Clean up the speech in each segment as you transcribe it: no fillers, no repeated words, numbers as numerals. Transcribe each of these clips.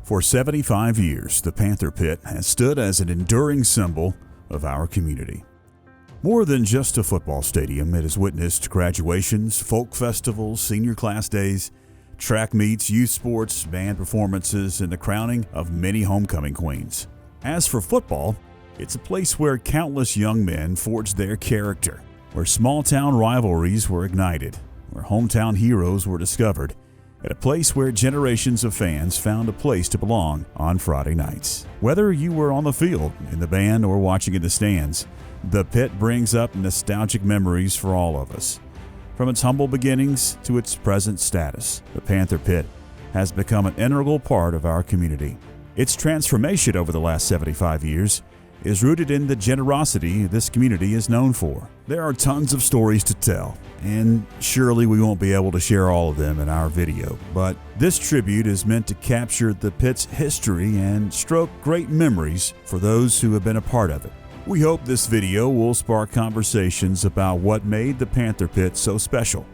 For 75 years, the Panther Pit has stood as an enduring symbol of our community. More than just a football stadium, it has witnessed graduations, folk festivals, senior class days, track meets, youth sports, band performances, and the crowning of many homecoming queens. As for football, it's a place where countless young men forged their character, where small-town rivalries were ignited, where hometown heroes were discovered, at a place where generations of fans found a place to belong on Friday nights. Whether you were on the field, in the band, or watching in the stands, the Pit brings up nostalgic memories for all of us. From its humble beginnings to its present status, the Panther Pit has become an integral part of our community. Its transformation over the last 75 years is rooted in the generosity this community is known for. There are tons of stories to tell, and surely we won't be able to share all of them in our video, but this tribute is meant to capture the Pit's history and stroke great memories for those who have been a part of it. We hope this video will spark conversations about what made the Panther Pit so special,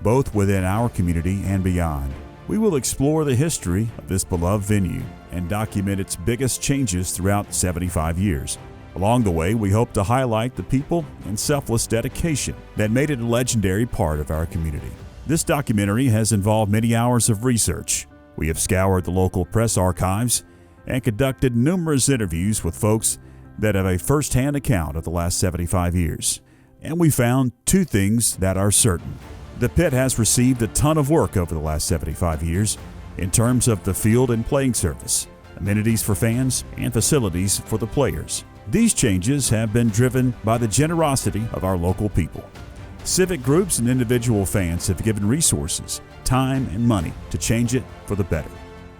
both within our community and beyond. We will explore the history of this beloved venue and document its biggest changes throughout 75 years. Along the way, we hope to highlight the people and selfless dedication that made it a legendary part of our community. This documentary has involved many hours of research. We have scoured the local press archives and conducted numerous interviews with folks that have a first-hand account of the last 75 years. And we found two things that are certain. The Pit has received a ton of work over the last 75 years in terms of the field and playing surface, amenities for fans, and facilities for the players. These changes have been driven by the generosity of our local people. Civic groups and individual fans have given resources, time, and money to change it for the better.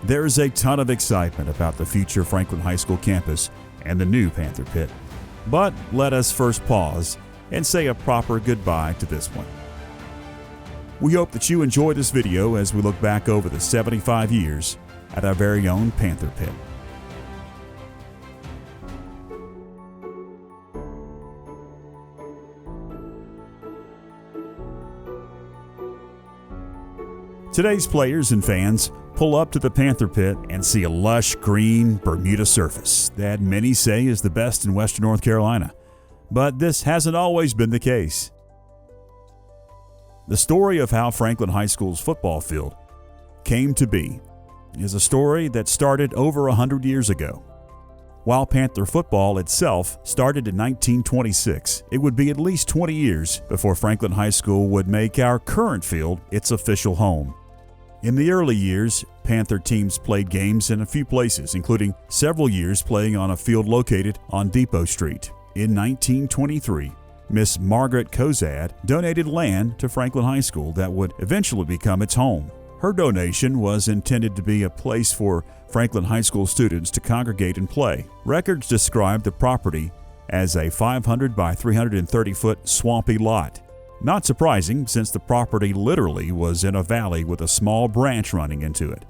There is a ton of excitement about the future Franklin High School campus and the new Panther Pit. But let us first pause and say a proper goodbye to this one. We hope that you enjoy this video as we look back over the 75 years at our very own Panther Pit. Today's players and fans pull up to the Panther Pit and see a lush green Bermuda surface that many say is the best in Western North Carolina. But this hasn't always been the case. The story of how Franklin High School's football field came to be is a story that started over 100 years ago. While Panther football itself started in 1926, it would be at least 20 years before Franklin High School would make our current field its official home. In the early years, Panther teams played games in a few places, including several years playing on a field located on Depot Street. In 1923, Miss Margaret Kozad donated land to Franklin High School that would eventually become its home. Her donation was intended to be a place for Franklin High School students to congregate and play. Records describe the property as a 500 by 330-foot swampy lot. Not surprising, since the property literally was in a valley with a small branch running into it.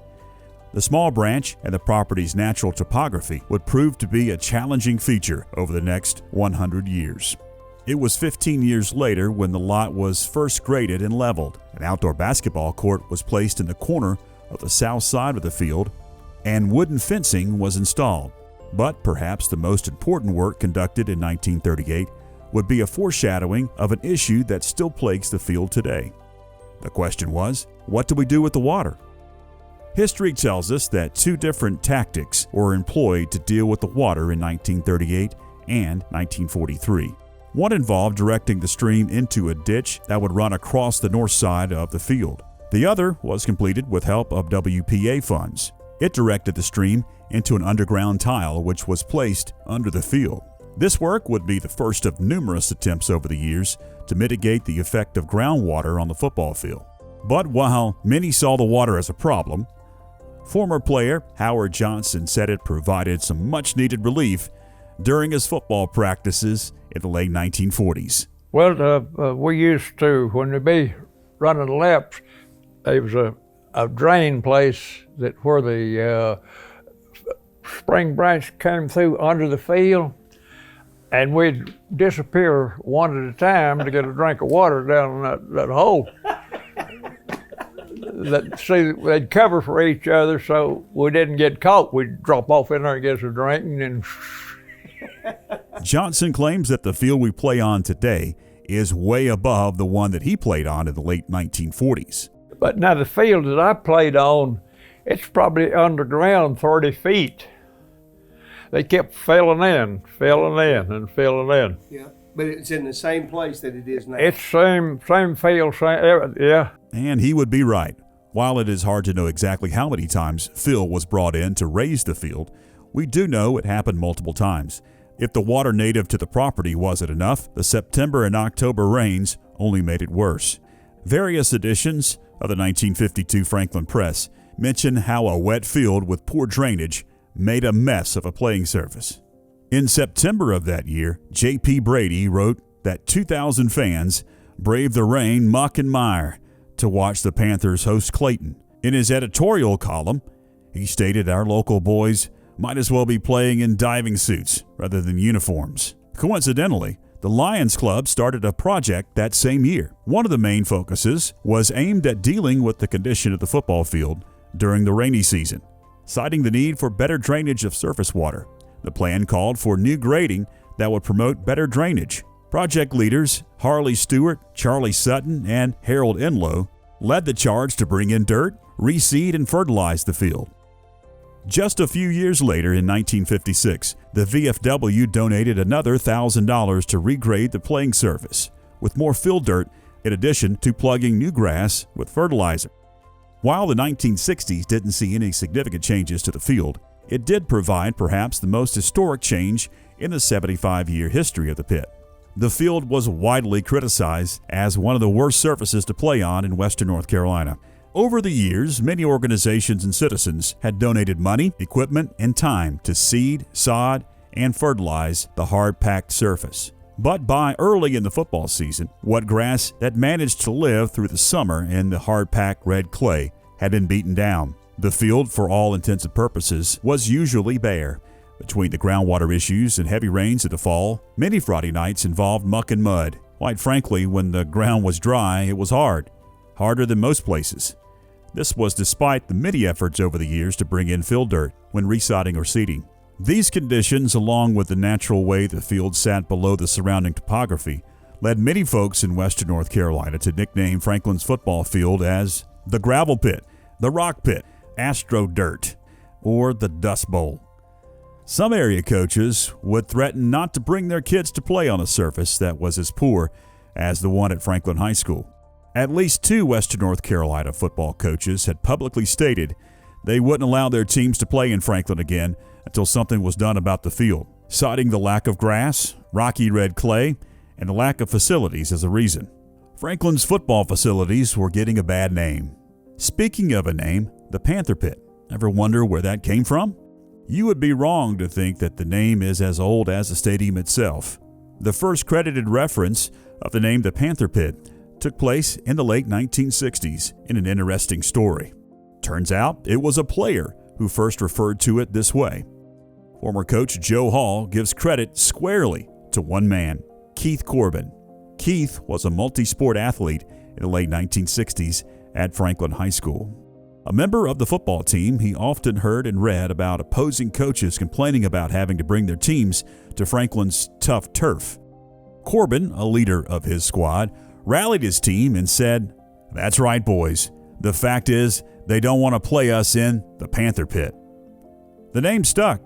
The small branch and the property's natural topography would prove to be a challenging feature over the next 100 years. It was 15 years later when the lot was first graded and leveled. An outdoor basketball court was placed in the corner of the south side of the field, and wooden fencing was installed. But perhaps the most important work conducted in 1938 would be a foreshadowing of an issue that still plagues the field today. The question was, what do we do with the water? History tells us that two different tactics were employed to deal with the water in 1938 and 1943. One involved directing the stream into a ditch that would run across the north side of the field. The other was completed with help of WPA funds. It directed the stream into an underground tile which was placed under the field. This work would be the first of numerous attempts over the years to mitigate the effect of groundwater on the football field. But while many saw the water as a problem, former player Howard Johnson said it provided some much-needed relief during his football practices in the late 1940s. Well, we used to, when we'd be running laps, there was a drain place where the spring branch came through under the field, and we'd disappear one at a time to get a drink of water down that hole. they'd cover for each other so we didn't get caught. We'd drop off in there and get some drinking and. Johnson claims that the field we play on today is way above the one that he played on in the late 1940s. But now the field that I played on, it's probably underground 30 feet. They kept filling in. Yeah, but it's in the same place that it is now. It's same field, yeah. And he would be right. While it is hard to know exactly how many times fill was brought in to raise the field, we do know it happened multiple times. If the water native to the property wasn't enough, the September and October rains only made it worse. Various editions of the 1952 Franklin Press mention how a wet field with poor drainage made a mess of a playing surface. In September of that year, J.P. Brady wrote that 2,000 fans braved the rain, muck, and mire to watch the Panthers host Clayton. In his editorial column, he stated our local boys might as well be playing in diving suits rather than uniforms. Coincidentally, the Lions Club started a project that same year. One of the main focuses was aimed at dealing with the condition of the football field during the rainy season, citing the need for better drainage of surface water. The plan called for new grading that would promote better drainage. Project leaders Harley Stewart, Charlie Sutton, and Harold Enlow led the charge to bring in dirt, reseed, and fertilize the field. Just a few years later, in 1956, the VFW donated another $1,000 to regrade the playing surface, with more fill dirt in addition to plugging new grass with fertilizer. While the 1960s didn't see any significant changes to the field, it did provide perhaps the most historic change in the 75-year history of the pit. The field was widely criticized as one of the worst surfaces to play on in western North Carolina. Over the years, many organizations and citizens had donated money, equipment, and time to seed, sod, and fertilize the hard-packed surface. But by early in the football season, what grass that managed to live through the summer in the hard-packed red clay had been beaten down. The field, for all intents and purposes, was usually bare. Between the groundwater issues and heavy rains of the fall, many Friday nights involved muck and mud. Quite frankly, when the ground was dry, it was hard. Harder than most places. This was despite the many efforts over the years to bring in fill dirt when resodding or seeding. These conditions, along with the natural way the field sat below the surrounding topography, led many folks in western North Carolina to nickname Franklin's football field as the Gravel Pit, the Rock Pit, Astro Dirt, or the Dust Bowl. Some area coaches would threaten not to bring their kids to play on a surface that was as poor as the one at Franklin High School. At least 2 western North Carolina football coaches had publicly stated they wouldn't allow their teams to play in Franklin again until something was done about the field, citing the lack of grass, rocky red clay, and the lack of facilities as a reason. Franklin's football facilities were getting a bad name. Speaking of a name, the Panther Pit. Ever wonder where that came from? You would be wrong to think that the name is as old as the stadium itself. The first credited reference of the name the Panther Pit took place in the late 1960s in an interesting story. Turns out it was a player who first referred to it this way. Former coach Joe Hall gives credit squarely to one man, Keith Corbin. Keith was a multi-sport athlete in the late 1960s at Franklin High School. A member of the football team, he often heard and read about opposing coaches complaining about having to bring their teams to Franklin's tough turf. Corbin, a leader of his squad, rallied his team and said, "That's right, boys. The fact is, they don't want to play us in the Panther Pit." The name stuck,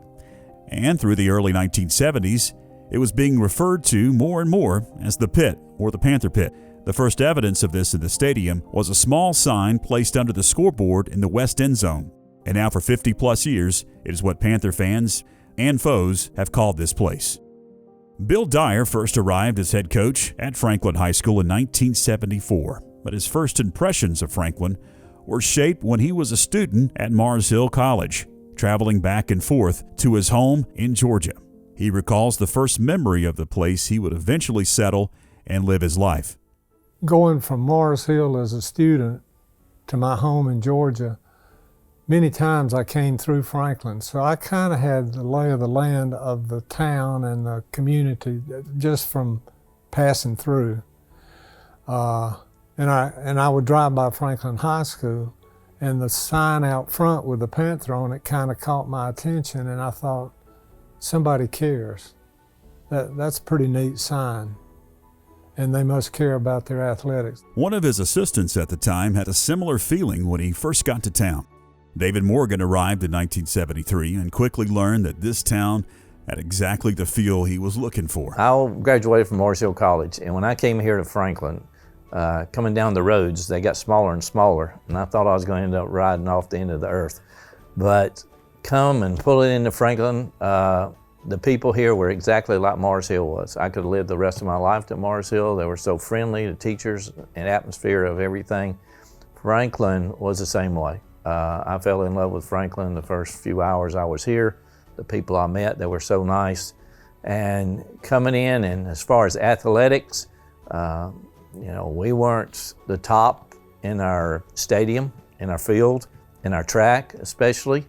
and through the early 1970s, it was being referred to more and more as the Pit or the Panther Pit. The first evidence of this in the stadium was a small sign placed under the scoreboard in the west end zone. And now for 50-plus years, it is what Panther fans and foes have called this place. Bill Dyar first arrived as head coach at Franklin High School in 1974, but his first impressions of Franklin were shaped when he was a student at Mars Hill College, traveling back and forth to his home in Georgia. He recalls the first memory of the place he would eventually settle and live his life. Going from Mars Hill as a student to my home in Georgia, many times I came through Franklin, so I kind of had the lay of the land of the town and the community just from passing through. And I would drive by Franklin High School, And the sign out front with the Panther on it kind of caught my attention, and I thought, somebody cares. That's a pretty neat sign, and they must care about their athletics. One of his assistants at the time had a similar feeling when he first got to town. David Morgan arrived in 1973 and quickly learned that this town had exactly the feel he was looking for. I graduated from Morris Hill College, and when I came here to Franklin, coming down the roads, they got smaller and smaller, and I thought I was going to end up riding off the end of the earth. But come and pull it into Franklin, the people here were exactly like Morris Hill was. I could have lived the rest of my life at Morris Hill. They were so friendly, the teachers and atmosphere of everything. Franklin was the same way. I fell in love with Franklin the first few hours I was here. The people I met, they were so nice. And coming in, and as far as athletics, we weren't the top in our stadium, in our field, in our track especially.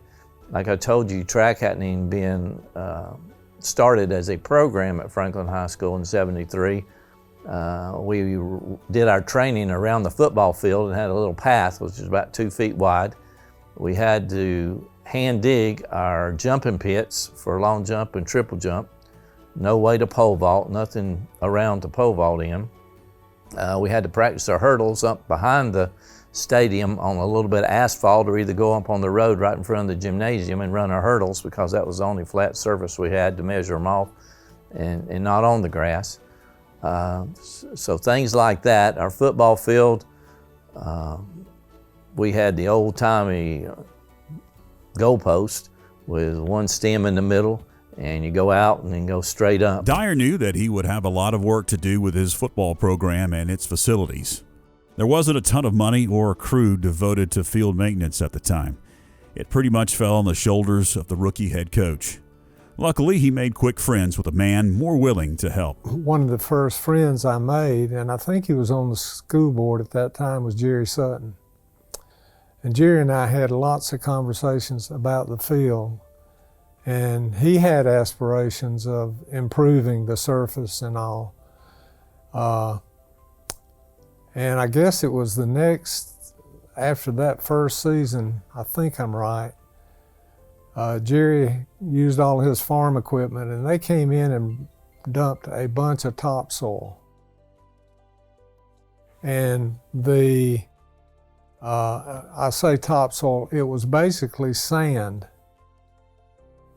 Like I told you, track hadn't even been started as a program at Franklin High School in '73. We did our training around the football field and had a little path, which was about 2 feet wide. We had to hand dig our jumping pits for long jump and triple jump. No way to pole vault, nothing around to pole vault in. We had to practice our hurdles up behind the stadium on a little bit of asphalt, or either go up on the road right in front of the gymnasium and run our hurdles, because that was the only flat surface we had to measure them off, and not on the grass. So things like that. Our football field, we had the old-timey goalpost with one stem in the middle, and you go out and then go straight up. Dyar knew that he would have a lot of work to do with his football program and its facilities. There wasn't a ton of money or a crew devoted to field maintenance at the time. It pretty much fell on the shoulders of the rookie head coach. Luckily, he made quick friends with a man more willing to help. One of the first friends I made, and I think he was on the school board at that time, was Jerry Sutton. And Jerry and I had lots of conversations about the field, and he had aspirations of improving the surface and all. And I guess it was the next, after that first season, I think I'm right, Jerry used all his farm equipment, and they came in and dumped a bunch of topsoil. And I say topsoil, it was basically sand.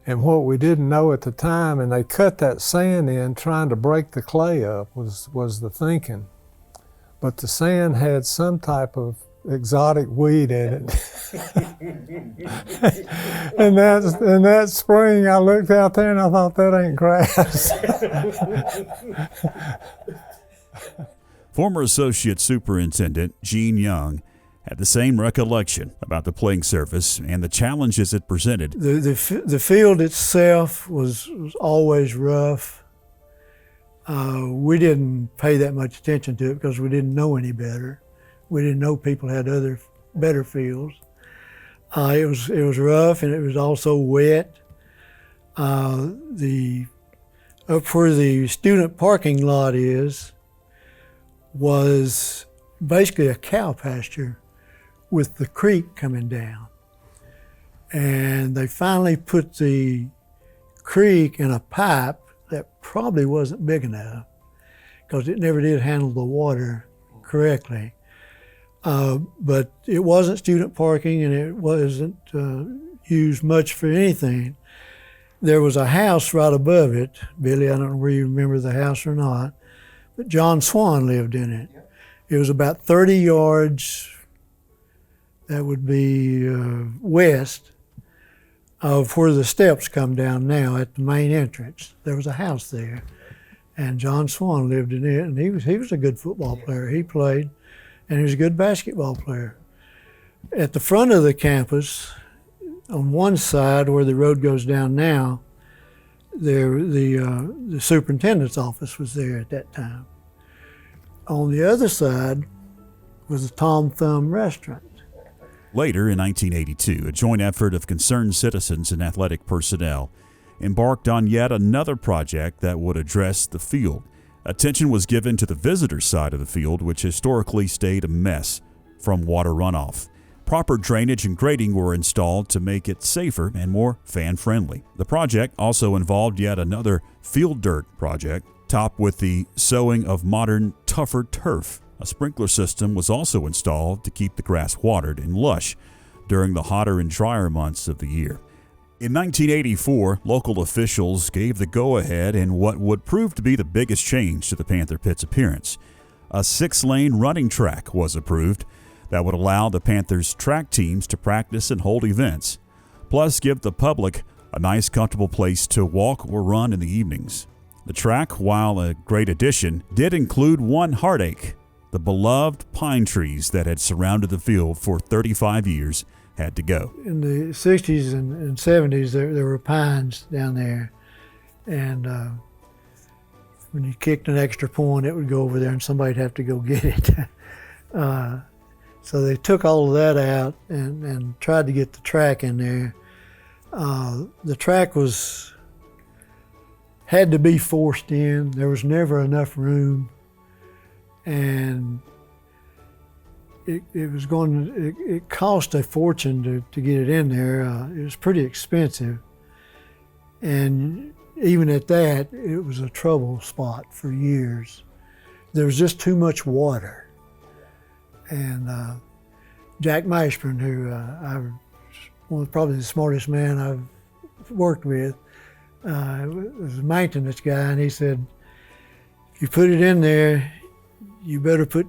And what we didn't know at the time, and they cut that sand in trying to break the clay up, was the thinking. But the sand had some type of exotic weed in it. and that spring I looked out there and I thought, that ain't grass. Former Assistant Superintendent Gene Young had the same recollection about the playing surface and the challenges it presented. The field itself was always rough. We didn't pay that much attention to it because we didn't know any better. We didn't know people had other better fields. It was rough, and it was also wet. Up where the student parking lot was basically a cow pasture with the creek coming down. And they finally put the creek in a pipe that probably wasn't big enough because it never did handle the water correctly. But it wasn't student parking, and it wasn't used much for anything. There was a house right above it. Billy, I don't know whether you remember the house or not, but John Swan lived in it. It was about 30 yards, that would be west of where the steps come down now at the main entrance. There was a house there, and John Swan lived in it, and he was a good football player. He played, and he was a good basketball player. At the front of the campus, on one side where the road goes down now, the superintendent's office was there at that time. On the other side was the Tom Thumb restaurant. Later, in 1982, a joint effort of concerned citizens and athletic personnel embarked on yet another project that would address the field. Attention was given to the visitor side of the field, which historically stayed a mess from water runoff. Proper drainage and grading were installed to make it safer and more fan-friendly. The project also involved yet another field dirt project, topped with the sowing of modern, tougher turf. A sprinkler system was also installed to keep the grass watered and lush during the hotter and drier months of the year. In 1984, local officials gave the go-ahead in what would prove to be the biggest change to the Panther Pit's appearance. A 6-lane running track was approved that would allow the Panthers' track teams to practice and hold events, plus give the public a nice, comfortable place to walk or run in the evenings. The track, while a great addition, did include one heartache. The beloved pine trees that had surrounded the field for 35 years had to go. In the 60s and 70s, there were pines down there, and when you kicked an extra point, it would go over there and somebody'd have to go get it. So they took all of that out and tried to get the track in there. The track had to be forced in. There was never enough room, and it cost a fortune to get it in there. It was pretty expensive, and even at that, it was a trouble spot for years. There was just too much water, and Jack Mashburn, who was probably the smartest man I've worked with, was a maintenance guy, and he said, if you put it in there, you better put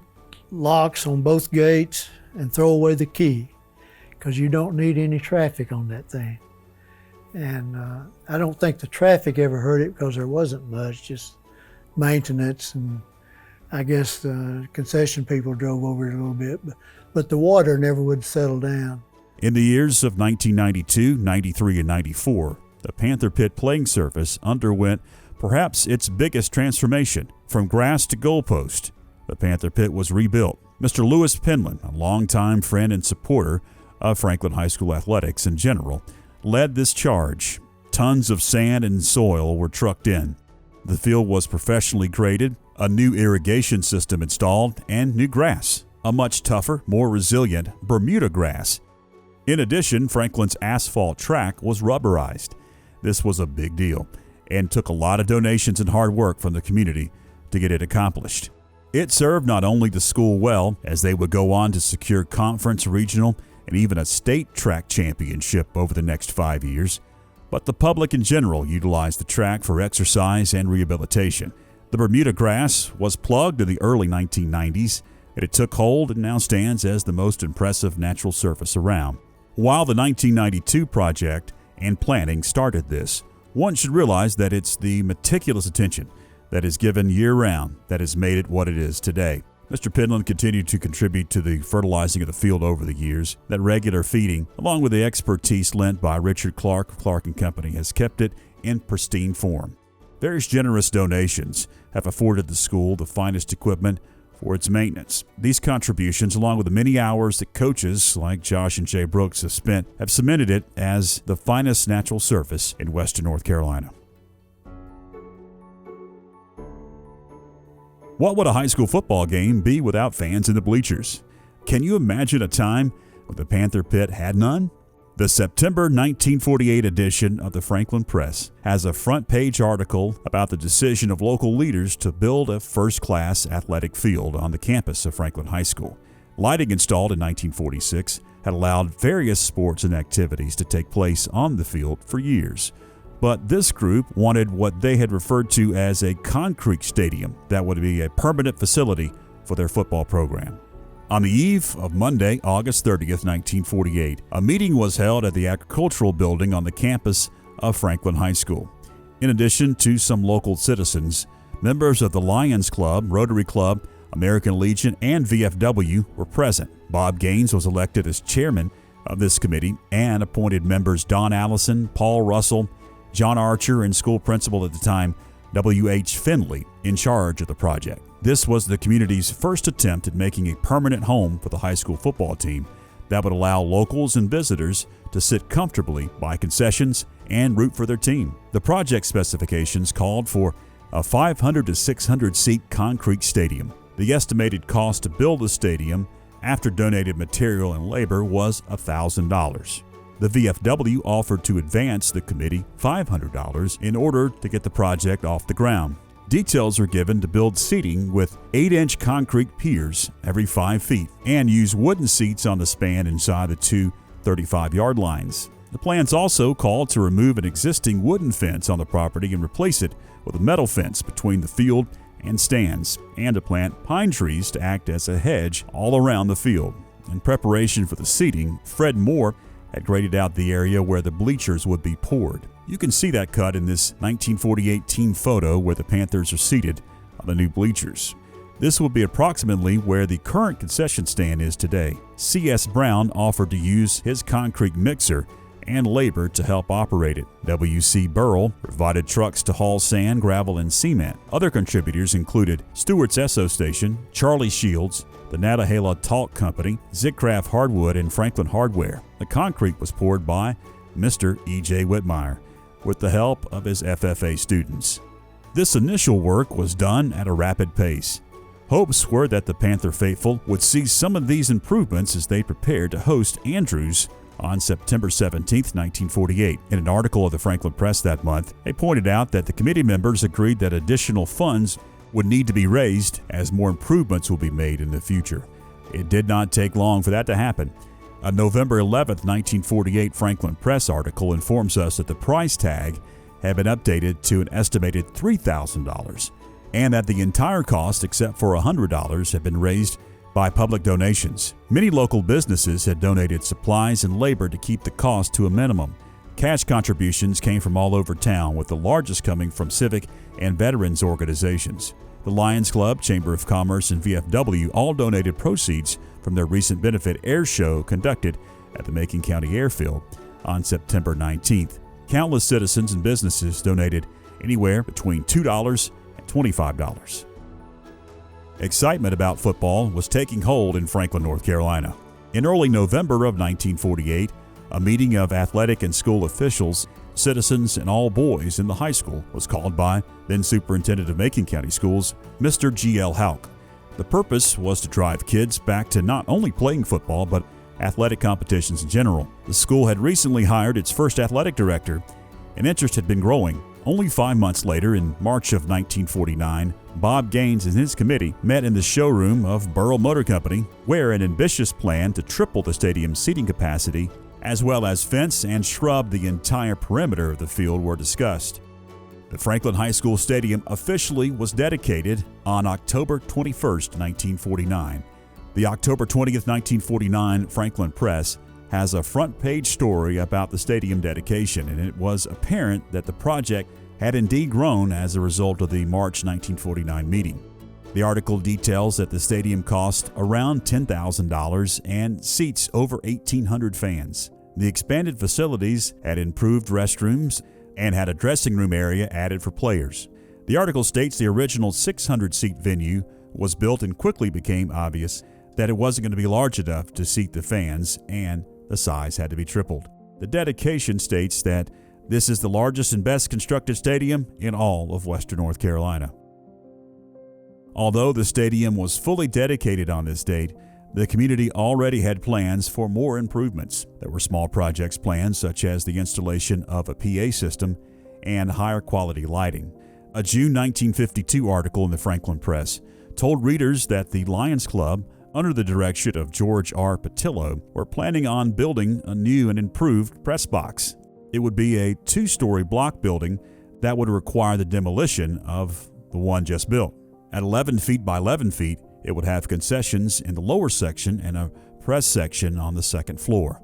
locks on both gates and throw away the key, because you don't need any traffic on that thing. And I don't think the traffic ever hurt it, because there wasn't much, just maintenance, and I guess the concession people drove over it a little bit, but the water never would settle down. In the years of 1992, 93, and 94, the Panther Pit playing surface underwent perhaps its biggest transformation. From grass to goalpost, the Panther Pit was rebuilt. Mr. Lewis Penland, a longtime friend and supporter of Franklin High School athletics in general, led this charge. Tons of sand and soil were trucked in. The field was professionally graded, a new irrigation system installed, and new grass, a much tougher, more resilient Bermuda grass. In addition, Franklin's asphalt track was rubberized. This was a big deal and took a lot of donations and hard work from the community to get it accomplished. It served not only the school well, as they would go on to secure conference, regional, and even a state track championship over the next 5 years, but the public in general utilized the track for exercise and rehabilitation. The Bermuda grass was plugged in the early 1990s, and it took hold and now stands as the most impressive natural surface around. While the 1992 project and planning started this, one should realize that it's the meticulous attention that is given year-round that has made it what it is today. Mr. Penland continued to contribute to the fertilizing of the field over the years. That regular feeding, along with the expertise lent by Richard Clark of Clark & Company, has kept it in pristine form. Various generous donations have afforded the school the finest equipment for its maintenance. These contributions, along with the many hours that coaches like Josh and Jay Brooks have spent, have cemented it as the finest natural surface in western North Carolina. What would a high school football game be without fans in the bleachers? Can you imagine a time when the Panther Pit had none? The September 1948 edition of the Franklin Press has a front-page article about the decision of local leaders to build a first-class athletic field on the campus of Franklin High School. Lighting installed in 1946 had allowed various sports and activities to take place on the field for years. But this group wanted what they had referred to as a concrete stadium that would be a permanent facility for their football program. On the eve of Monday, August 30th, 1948, a meeting was held at the Agricultural Building on the campus of Franklin High School. In addition to some local citizens, members of the Lions Club, Rotary Club, American Legion, and VFW were present. Bob Gaines was elected as chairman of this committee and appointed members Don Allison, Paul Russell, John Archer, and school principal at the time, W.H. Finley, in charge of the project. This was the community's first attempt at making a permanent home for the high school football team that would allow locals and visitors to sit comfortably, buy concessions, and root for their team. The project specifications called for a 500 to 600 seat concrete stadium. The estimated cost to build the stadium after donated material and labor was $1,000. The VFW offered to advance the committee $500 in order to get the project off the ground. Details are given to build seating with 8-inch concrete piers every 5 feet and use wooden seats on the span inside the two 35-yard lines. The plans also called to remove an existing wooden fence on the property and replace it with a metal fence between the field and stands, and to plant pine trees to act as a hedge all around the field. In preparation for the seating, Fred Moore had graded out the area where the bleachers would be poured. You can see that cut in this 1948 team photo where the Panthers are seated on the new bleachers. This will be approximately where the current concession stand is today. C.S. Brown offered to use his concrete mixer and labor to help operate it. W.C. Burrell provided trucks to haul sand, gravel, and cement. Other contributors included Stewart's Esso Station, Charlie Shields, the Nantahala Talk Company, Zitcraft Hardwood, and Franklin Hardware. The concrete was poured by Mr. E.J. Whitmire with the help of his FFA students. This initial work was done at a rapid pace. Hopes were that the Panther faithful would see some of these improvements as they prepared to host Andrews on September 17, 1948. In an article of the Franklin Press that month, they pointed out that the committee members agreed that additional funds would need to be raised as more improvements will be made in the future. It did not take long for that to happen. A November 11, 1948 Franklin Press article informs us that the price tag had been updated to an estimated $3,000 and that the entire cost except for $100 had been raised by public donations. Many local businesses had donated supplies and labor to keep the cost to a minimum. Cash contributions came from all over town, with the largest coming from civic and veterans organizations. The Lions Club, Chamber of Commerce, and VFW all donated proceeds from their recent benefit air show conducted at the Macon County Airfield on September 19th. Countless citizens and businesses donated anywhere between $2 and $25. Excitement about football was taking hold in Franklin, North Carolina. In early November of 1948, a meeting of athletic and school officials, citizens, and all boys in the high school was called by then Superintendent of Macon County Schools, Mr. G.L. Houck. The purpose was to drive kids back to not only playing football, but athletic competitions in general. The school had recently hired its first athletic director, and interest had been growing. Only 5 months later, in March of 1949, Bob Gaines and his committee met in the showroom of Burrell Motor Company, where an ambitious plan to triple the stadium's seating capacity, as well as fence and shrub the entire perimeter of the field, were discussed. The Franklin High School Stadium officially was dedicated on October 21, 1949. The October 20th, 1949 Franklin Press has a front-page story about the stadium dedication, and it was apparent that the project had indeed grown as a result of the March 1949 meeting. The article details that the stadium cost around $10,000 and seats over 1,800 fans. The expanded facilities had improved restrooms and had a dressing room area added for players. The article states the original 600-seat venue was built and quickly became obvious that it wasn't going to be large enough to seat the fans, and the size had to be tripled. The dedication states that this is the largest and best constructed stadium in all of Western North Carolina. Although the stadium was fully dedicated on this date, the community already had plans for more improvements. There were small projects planned, such as the installation of a PA system and higher quality lighting. A June 1952 article in the Franklin Press told readers that the Lions Club, under the direction of George R. Patillo, were planning on building a new and improved press box. It would be a 2-story block building that would require the demolition of the one just built. At 11 feet by 11 feet, it would have concessions in the lower section and a press section on the second floor.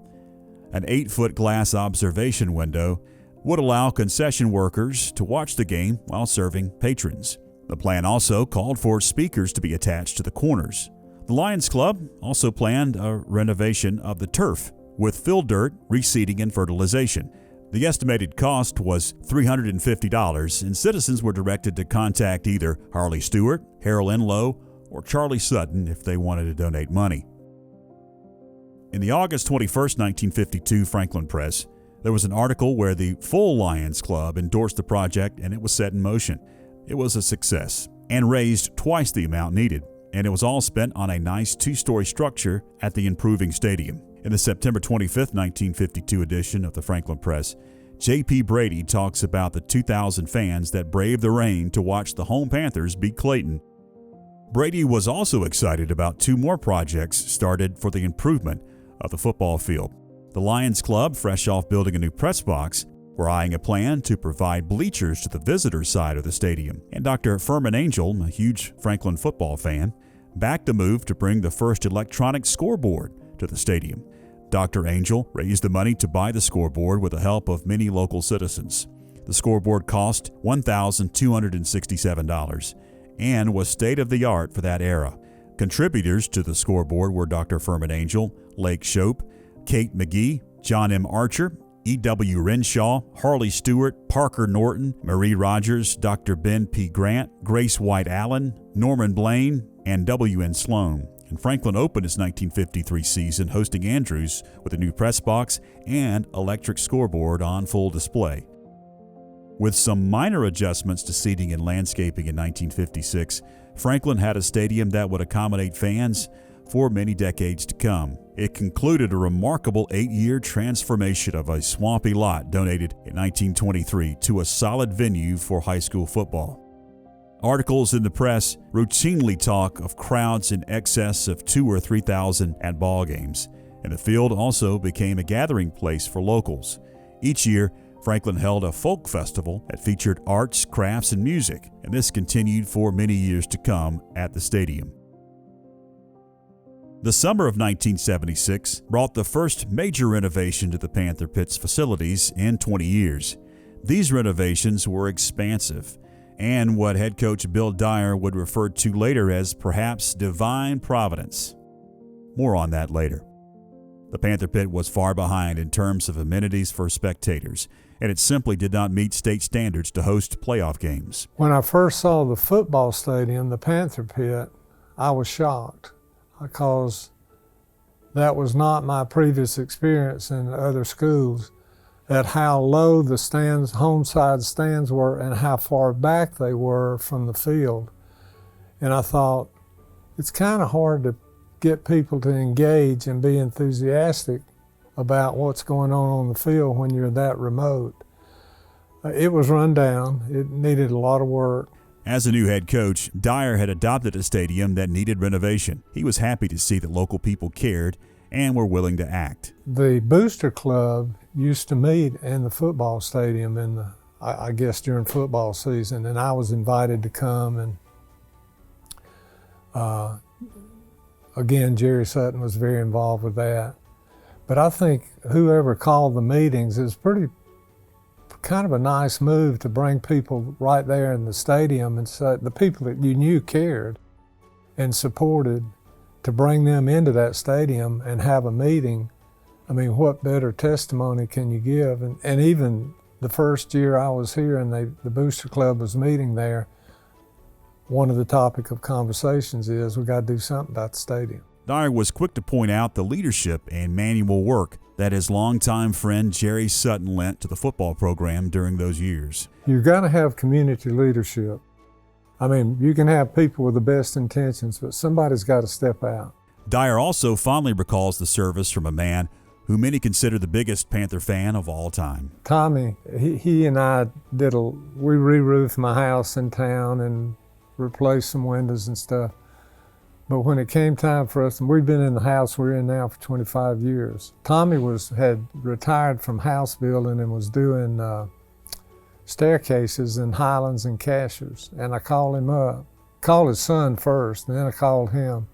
An 8-foot glass observation window would allow concession workers to watch the game while serving patrons. The plan also called for speakers to be attached to the corners. The Lions Club also planned a renovation of the turf with fill dirt, reseeding, and fertilization. The estimated cost was $350, and citizens were directed to contact either Harley Stewart, Harold Enlow, or Charlie Sutton if they wanted to donate money. In the August 21, 1952 Franklin Press, there was an article where the full Lions Club endorsed the project and it was set in motion. It was a success and raised twice the amount needed. and it was all spent on a nice 2-story structure at the improving stadium. In the September 25, 1952 edition of the Franklin Press, J.P. Brady talks about the 2,000 fans that braved the rain to watch the home Panthers beat Clayton. Brady was also excited about 2 more projects started for the improvement of the football field. The Lions Club, fresh off building a new press box, were eyeing a plan to provide bleachers to the visitor side of the stadium. And Dr. Furman Angel, a huge Franklin football fan, backed the move to bring the first electronic scoreboard to the stadium. Dr. Angel raised the money to buy the scoreboard with the help of many local citizens. The scoreboard cost $1,267 and was state-of-the-art for that era. Contributors to the scoreboard were Dr. Furman Angel, Lake Shope, Kate McGee, John M. Archer, E.W. Renshaw, Harley Stewart, Parker Norton, Marie Rogers, Dr. Ben P. Grant, Grace White Allen, Norman Blaine, and W.N. Sloan. And Franklin opened its 1953 season hosting Andrews with a new press box and electric scoreboard on full display. With some minor adjustments to seating and landscaping in 1956, Franklin had a stadium that would accommodate fans for many decades to come. It concluded a remarkable 8-year transformation of a swampy lot donated in 1923 to a solid venue for high school football. Articles in the press routinely talk of crowds in excess of 2,000 or 3,000 at ball games, and the field also became a gathering place for locals. Each year, Franklin held a folk festival that featured arts, crafts, and music, and this continued for many years to come at the stadium. The summer of 1976 brought the first major renovation to the Panther Pit's facilities in 20 years. These renovations were expansive, and what head coach Bill Dyar would refer to later as perhaps divine providence. More on that later. The Panther Pit was far behind in terms of amenities for spectators, and it simply did not meet state standards to host playoff games. When I first saw the football stadium, the Panther Pit, I was shocked because that was not my previous experience in other schools, at how low the stands, home side stands were and how far back they were from the field. And I thought, it's kind of hard to get people to engage and be enthusiastic about what's going on the field when you're that remote. It was run down. It needed a lot of work. As a new head coach, Dyar had adopted a stadium that needed renovation. He was happy to see that local people cared and were willing to act. The Booster Club used to meet in the football stadium I guess during football season, and I was invited to come, and again, Jerry Sutton was very involved with that. But I think whoever called the meetings is kind of a nice move to bring people right there in the stadium and say, the people that you knew cared and supported, to bring them into that stadium and have a meeting. I mean, what better testimony can you give? And even the first year I was here and the Booster Club was meeting there, one of the topic of conversations is we got to do something about the stadium. Dyar was quick to point out the leadership and manual work that his longtime friend Jerry Sutton lent to the football program during those years. You've got to have community leadership. I mean, you can have people with the best intentions, but somebody's got to step out. Dyar also fondly recalls the service from a man who many consider the biggest Panther fan of all time. Tommy, he and I we re-roofed my house in town and replaced some windows and stuff. But when it came time for us, and we've been in the house we're in now for 25 years, Tommy had retired from house building and was doing staircases in Highlands and Cashers. And I called him up, called his son first, and then I called him.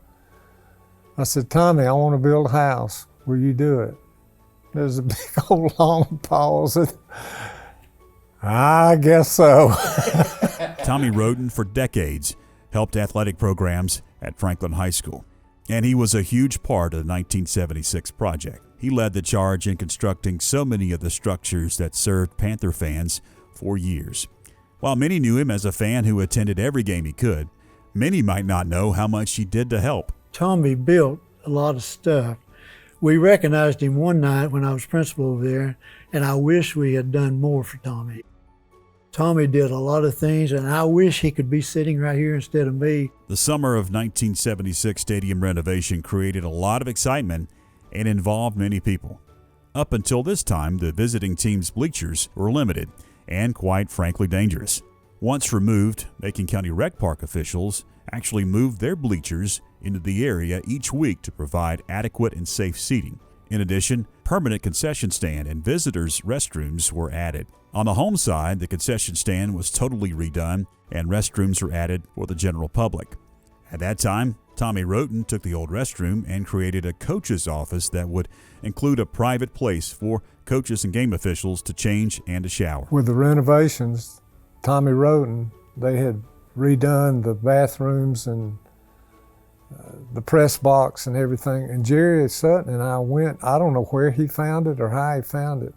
I said, Tommy, I want to build a house. Will you do it? There's a big old long pause. I guess so. Tommy Roden, for decades, helped athletic programs at Franklin High School, and he was a huge part of the 1976 project. He led the charge in constructing so many of the structures that served Panther fans for years. While many knew him as a fan who attended every game he could, many might not know how much he did to help. Tommy built a lot of stuff. We recognized him one night when I was principal over there, and I wish we had done more for Tommy. Tommy did a lot of things, and I wish he could be sitting right here instead of me. The summer of 1976 stadium renovation created a lot of excitement and involved many people. Up until this time, the visiting team's bleachers were limited and quite frankly dangerous. Once removed, Macon County Rec Park officials actually moved their bleachers into the area each week to provide adequate and safe seating. In addition, permanent concession stand and visitors' restrooms were added. On the home side, the concession stand was totally redone and restrooms were added for the general public. At that time, Tommy Roten took the old restroom and created a coach's office that would include a private place for coaches and game officials to change and to shower. With the renovations, Tommy Roten, they had redone the bathrooms and the press box and everything. And Jerry Sutton and I went, I don't know where he found it or how he found it,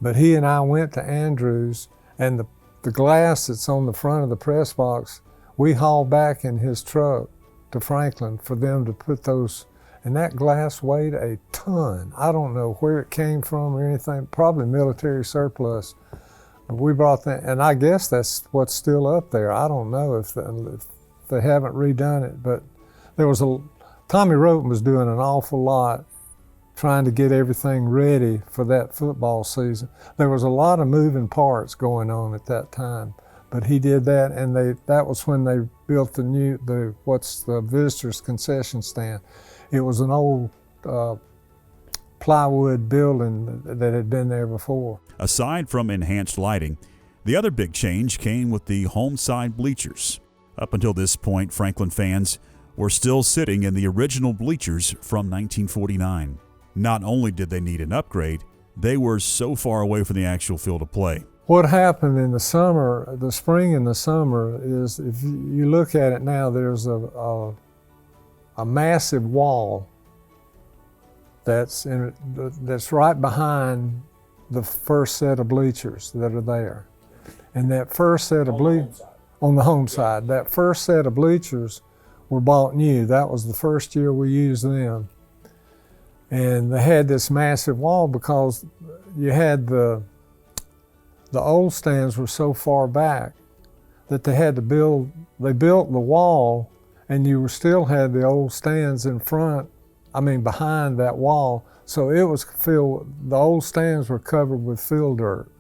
but he and I went to Andrews, and the glass that's on the front of the press box, we hauled back in his truck to Franklin for them to put those, and that glass weighed a ton. I don't know where it came from or anything, probably military surplus. But we brought that, and I guess that's what's still up there. I don't know if they haven't redone it, but there was Tommy Roten was doing an awful lot trying to get everything ready for that football season. There was a lot of moving parts going on at that time, but he did that, and that was when they built the visitors concession stand. It was an old plywood building that had been there before. Aside from enhanced lighting, the other big change came with the home side bleachers. Up until this point, Franklin fans were still sitting in the original bleachers from 1949. Not only did they need an upgrade, they were so far away from the actual field of play. What happened in the summer, the spring and the summer, is if you look at it now, there's a massive wall that's right behind the first set of bleachers that are there. And that first set of bleachers, on the home side, that first set of bleachers were bought new. That was the first year we used them. And they had this massive wall because you had the old stands were so far back that they built the wall, and you still had the old stands behind that wall. So it was filled, the old stands were covered with fill dirt.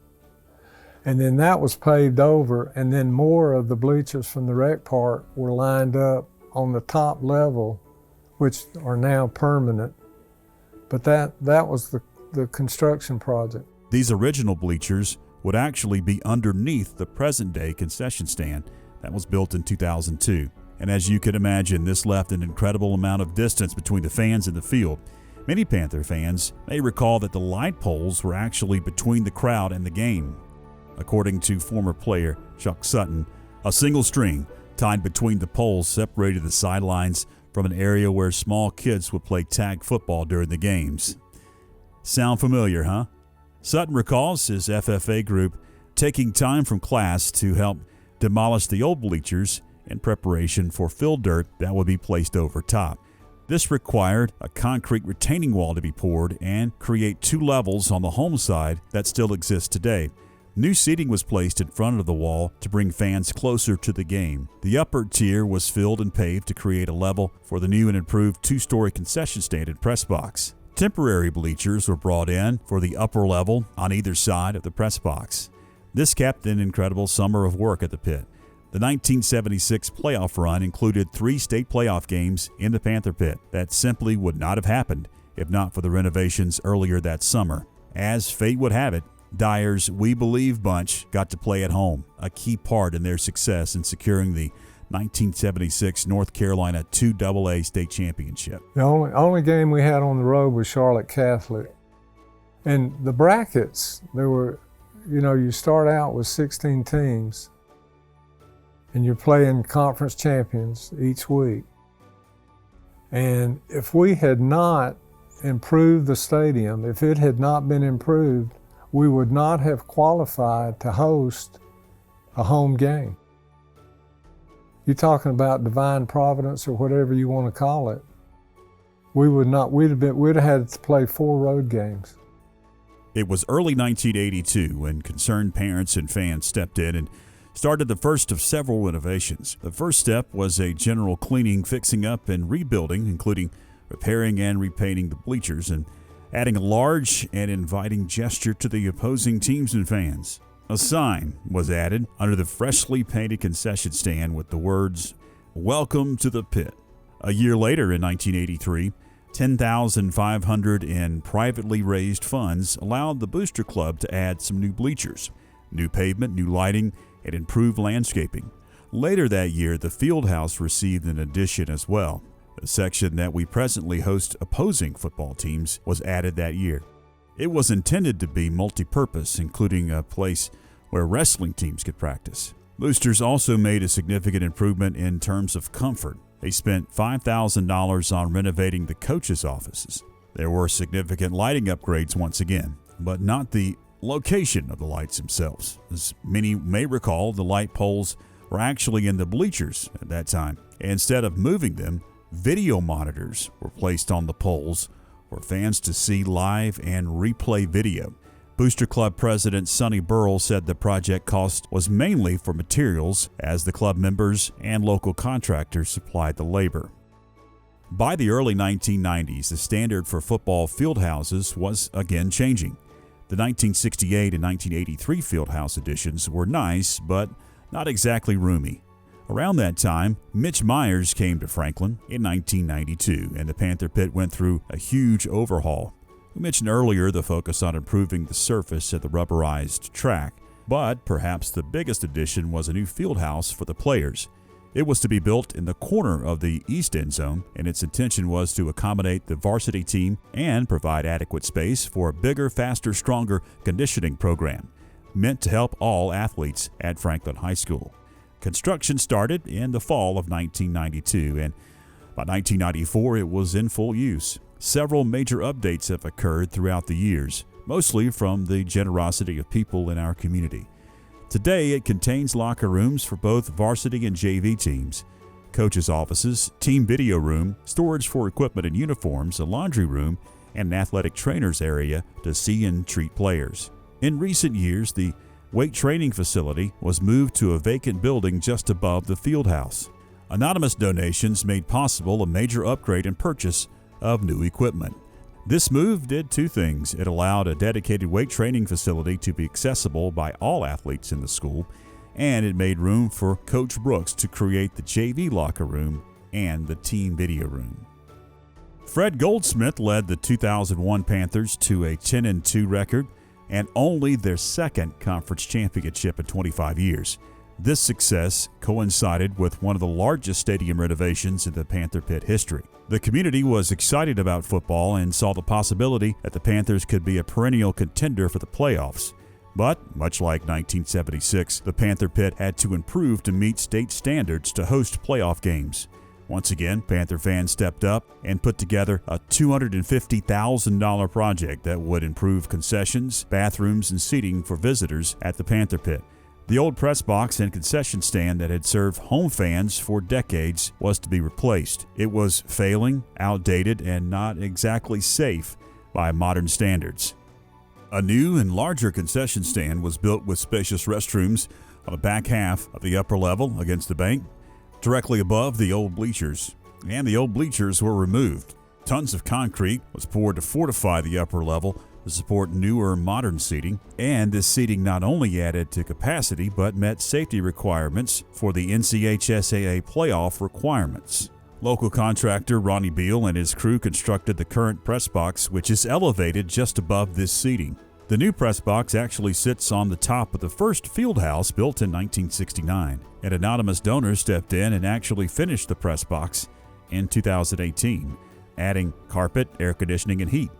And then that was paved over, and then more of the bleachers from the rec park were lined up on the top level, which are now permanent. But that was the construction project. These original bleachers would actually be underneath the present-day concession stand that was built in 2002. And as you could imagine, this left an incredible amount of distance between the fans and the field. Many Panther fans may recall that the light poles were actually between the crowd and the game. According to former player Chuck Sutton, a single string tied between the poles separated the sidelines from an area where small kids would play tag football during the games. Sound familiar, huh? Sutton recalls his FFA group taking time from class to help demolish the old bleachers in preparation for fill dirt that would be placed over top. This required a concrete retaining wall to be poured and create 2 levels on the home side that still exist today. New seating was placed in front of the wall to bring fans closer to the game. The upper tier was filled and paved to create a level for the new and improved 2-story concession stand and press box. Temporary bleachers were brought in for the upper level on either side of the press box. This kept an incredible summer of work at the pit. The 1976 playoff run included 3 state playoff games in the Panther Pit that simply would not have happened if not for the renovations earlier that summer. As fate would have it, Dyar's We Believe bunch got to play at home, a key part in their success in securing the 1976 North Carolina 2AA state championship. The only game we had on the road was Charlotte Catholic. And the brackets, there were, you start out with 16 teams, and you're playing conference champions each week. And if we had not improved the stadium, if it had not been improved, we would not have qualified to host a home game. You're talking about divine providence or whatever you want to call it. We'd have had to play 4 road games. It was early 1982 when concerned parents and fans stepped in and started the first of several renovations. The first step was a general cleaning, fixing up, and rebuilding, including repairing and repainting the bleachers and adding a large and inviting gesture to the opposing teams and fans. A sign was added under the freshly painted concession stand with the words, "Welcome to the Pit." A year later, in 1983, $10,500 in privately raised funds allowed the Booster Club to add some new bleachers, new pavement, new lighting, and improved landscaping. Later that year, the field house received an addition as well. The section that we presently host opposing football teams was added that year. It was intended to be multi-purpose, including a place where wrestling teams could practice. Boosters also made a significant improvement in terms of comfort. They spent $5,000 on renovating the coaches' offices. There were significant lighting upgrades once again, but not the location of the lights themselves. As many may recall, the light poles were actually in the bleachers at that time. Instead of moving them, video monitors were placed on the poles for fans to see live and replay video. Booster Club President Sonny Burrell said the project cost was mainly for materials, as the club members and local contractors supplied the labor. By the early 1990s, the standard for football field houses was again changing. The 1968 and 1983 field house additions were nice, but not exactly roomy. Around that time, Mitch Myers came to Franklin in 1992, and the Panther Pit went through a huge overhaul. We mentioned earlier the focus on improving the surface of the rubberized track, but perhaps the biggest addition was a new field house for the players. It was to be built in the corner of the east end zone, and its intention was to accommodate the varsity team and provide adequate space for a bigger, faster, stronger conditioning program, meant to help all athletes at Franklin High School. Construction started in the fall of 1992, and by 1994 it was in full use. Several major updates have occurred throughout the years, mostly from the generosity of people in our community. Today, it contains locker rooms for both varsity and JV teams, coaches' offices, team video room, storage for equipment and uniforms, a laundry room, and an athletic trainers area to see and treat players. In recent years, the weight training facility was moved to a vacant building just above the field house. Anonymous donations made possible a major upgrade and purchase of new equipment. This move did two things. It allowed a dedicated weight training facility to be accessible by all athletes in the school, and it made room for Coach Brooks to create the JV locker room and the team video room. Fred Goldsmith led the 2001 Panthers to a 10-2 record and only their second conference championship in 25 years. This success coincided with one of the largest stadium renovations in the Panther Pit history. The community was excited about football and saw the possibility that the Panthers could be a perennial contender for the playoffs. But, much like 1976, the Panther Pit had to improve to meet state standards to host playoff games. Once again, Panther fans stepped up and put together a $250,000 project that would improve concessions, bathrooms, and seating for visitors at the Panther Pit. The old press box and concession stand that had served home fans for decades was to be replaced. It was failing, outdated, and not exactly safe by modern standards. A new and larger concession stand was built with spacious restrooms on the back half of the upper level against the bank, directly above the old bleachers, and the old bleachers were removed. Tons of concrete was poured to fortify the upper level to support newer modern seating, and this seating not only added to capacity but met safety requirements for the NCHSAA playoff requirements. Local contractor Ronnie Beal and his crew constructed the current press box, which is elevated just above this seating. The new press box actually sits on the top of the first field house built in 1969. An anonymous donor stepped in and actually finished the press box in 2018, adding carpet, air conditioning, and heat.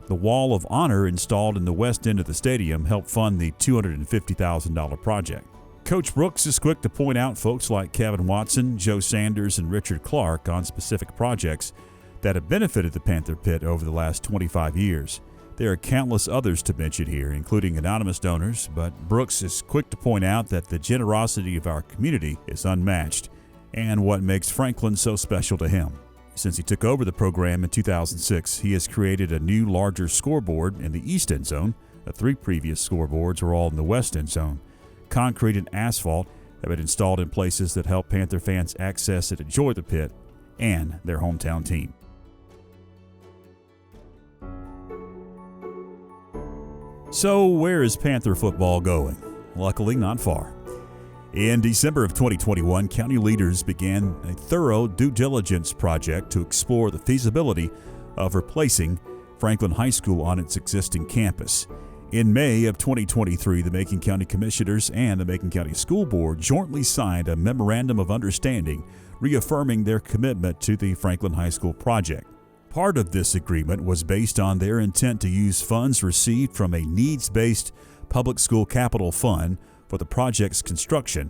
The wall of honor installed in the west end of the stadium helped fund the $250,000 project. Coach Brooks is quick to point out folks like Kevin Watson, Joe Sanders, and Richard Clark on specific projects that have benefited the Panther Pit over the last 25 years. There are countless others to mention here, including anonymous donors, but Brooks is quick to point out that the generosity of our community is unmatched and what makes Franklin so special to him. Since he took over the program in 2006, he has created a new, larger scoreboard in the east end zone, The 3 previous scoreboards were all in the west end zone. Concrete and asphalt have been installed in places that help Panther fans access and enjoy the pit and their hometown team. So where is Panther football going? Luckily, not far. In December of 2021, county leaders began a thorough due diligence project to explore the feasibility of replacing Franklin High School on its existing campus. In May of 2023, the Macon County Commissioners and the Macon County School Board jointly signed a memorandum of understanding reaffirming their commitment to the Franklin High School project. Part of this agreement was based on their intent to use funds received from a needs-based public school capital fund for the project's construction.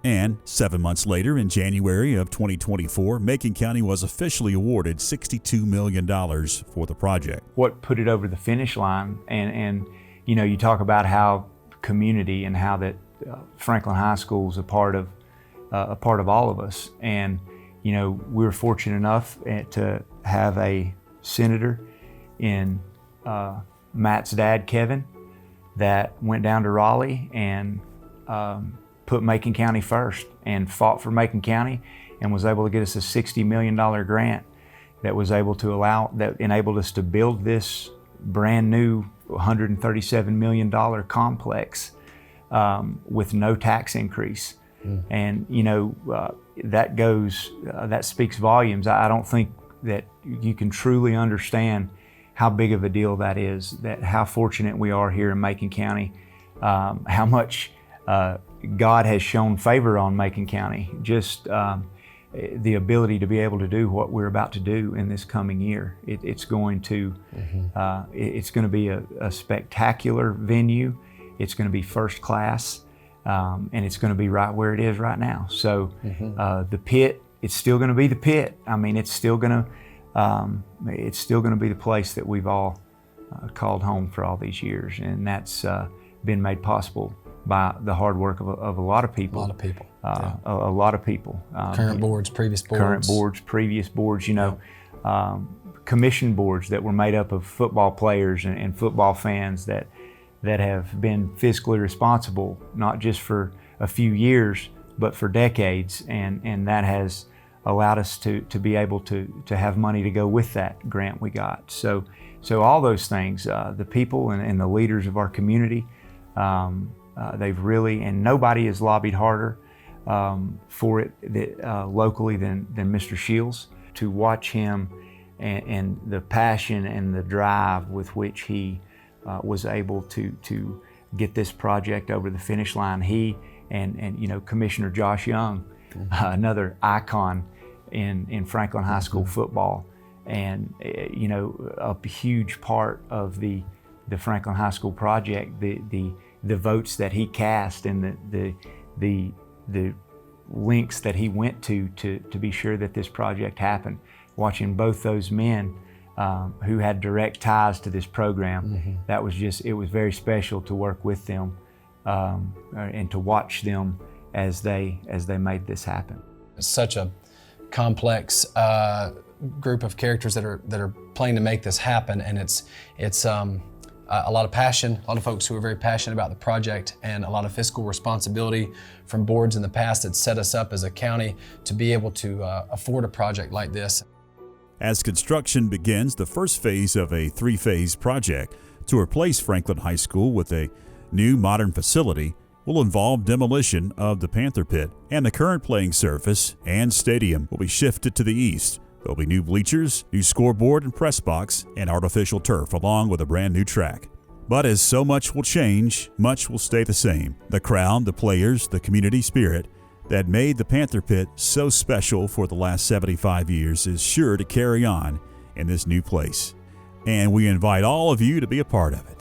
And 7 months later, in January of 2024, Macon County was officially awarded $62 million for the project. What put it over the finish line, and you know, you talk about how community and how that Franklin High School is a part of all of us. And you know, we were fortunate enough to have a senator in Matt's dad, Kevin, that went down to Raleigh and put Macon County first and fought for Macon County and was able to get us a $60 million grant that enabled us to build this brand new $137 million complex with no tax increase. And you know, that speaks volumes. I don't think that you can truly understand how big of a deal that is, that how fortunate we are here in Macon County, how much God has shown favor on Macon County, just the ability to be able to do what we're about to do in this coming year. It's going to be a spectacular venue. It's going to be first class, and it's going to be right where it is right now. So the pit, it's still going to be the pit. I mean, it's still going to be the place that we've all called home for all these years, and that's been made possible by the hard work of a lot of people. A lot of people. Current boards, previous boards. Current boards, previous boards, you know, commission boards that were made up of football players and football fans that have been fiscally responsible, not just for a few years, but for decades. And that has allowed us to be able to have money to go with that grant we got. So all those things, the people and the leaders of our community, they've really, and nobody has lobbied harder for it locally than Mr. Shields. To watch him and the passion and the drive with which he was able to get this project over the finish line. He and you know, Commissioner Josh Young, another icon in Franklin High School football, and you know, a huge part of the Franklin High School project, the votes that he cast and the links that he went to be sure that this project happened. Watching both those men who had direct ties to this program, that was just, it was very special to work with them and to watch them as they made this happen. It's such a complex group of characters that are playing to make this happen, and it's a lot of passion, a lot of folks who are very passionate about the project, and a lot of fiscal responsibility from boards in the past that set us up as a county to be able to afford a project like this. As construction begins, the first phase of a 3-phase project to replace Franklin High School with a new modern facility will involve demolition of the Panther Pit, and the current playing surface and stadium will be shifted to the east. There'll be new bleachers, new scoreboard and press box, and artificial turf, along with a brand new track. But as so much will change, much will stay the same. The crowd, the players, the community spirit that made the Panther Pit so special for the last 75 years is sure to carry on in this new place. And we invite all of you to be a part of it.